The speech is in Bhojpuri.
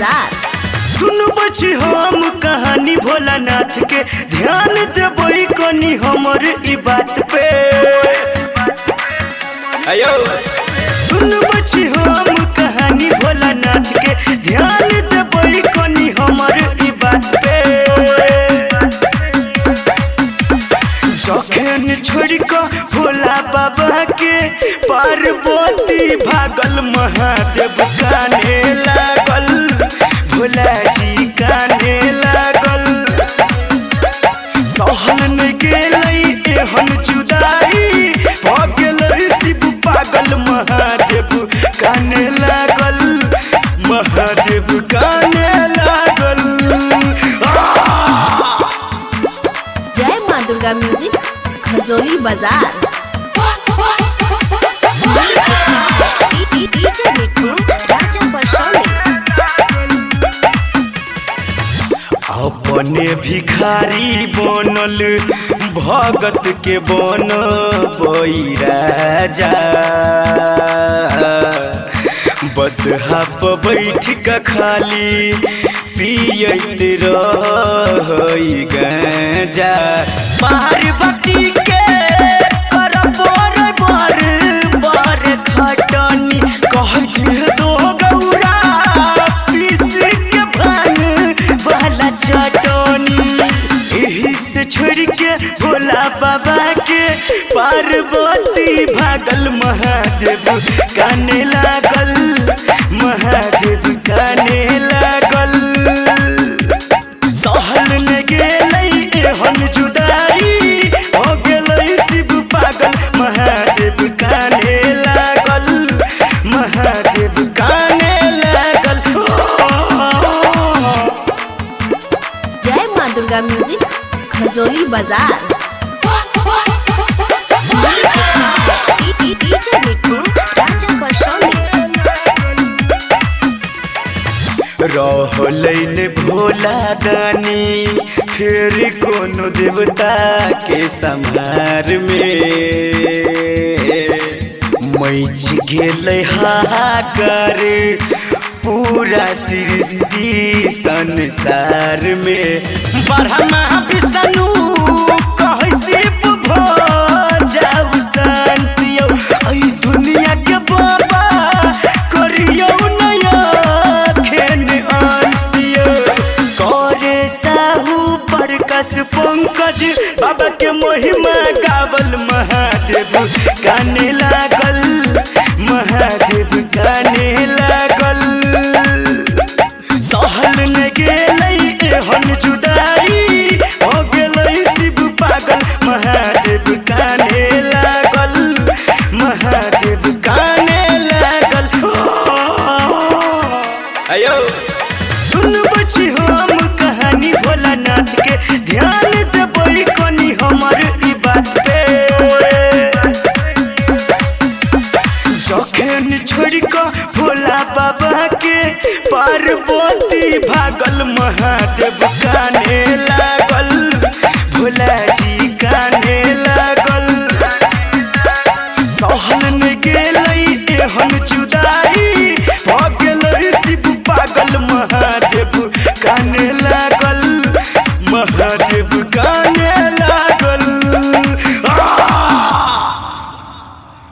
बाजार। सुन बची हम कहानी भोलानाथ के, ध्यान देबई कनी हमर ई बात पे। आयो सुन बची हम कहानी भोलानाथ के, ध्यान देबई कनी हमर ई बात पे। जखन छोड़ के भोला बाबा के पार्वती भागल, महादेव काने लागल, भोला जी काने लागल। सहल न गेलै एहन जुदाई, भ गेलै शिव पागल, महादेव काने लागल, महादेव काने लागल। जय माँ दुर्गा म्यूजिक खजोली बाजार। डीजे बिट्टू राजा परसौनी। अपने भिखारी बनल, भगत के बन राजा। बस हाप बैठ के खाली पियत रही गांजा। पार्वती के कर बर बर खटनी, कह के दो गौरा पीस के भांग वाला चटनी। एही से छोड़ के भोला बाबा के पार्वती भागल, महादेव काने लागल, महादेव काने लागल। सहल न गेलै एहन जुदाई, हो गेलै शिव पागल, महादेव काने लागल, महादेव काने लागल। जय माँ दुर्गा म्यूजिक खजोली बाजार। डीजे बिट्टू राजा परसौनी। रहलै भोला दानी फिर कोनो देवता के संहार में। मैच गेलै हाहाकार पूरा सृष्टि संसार में। ब्रह्मा विष्णु कहै शिव भ जाऊ शांति, ऐ दुनिया के बाबा करियौ नया खेन अंतियो। करे साहू प्रकाश पंकज बाबा के महिमा गावल, महादेव काने लागल, महादेव काने लागल। सहल न गेलै एहन जुदाई, हो गेलै शिव पागल, महादेव काने लागल, महादेव काने लागल। आयो सुन बची हम कहानी भोलानाथ के, ध्यान देबई कनी हमर ई बात पे। जखन छोड़ के भोला बाबा के पार्वती भागल, महादेव काने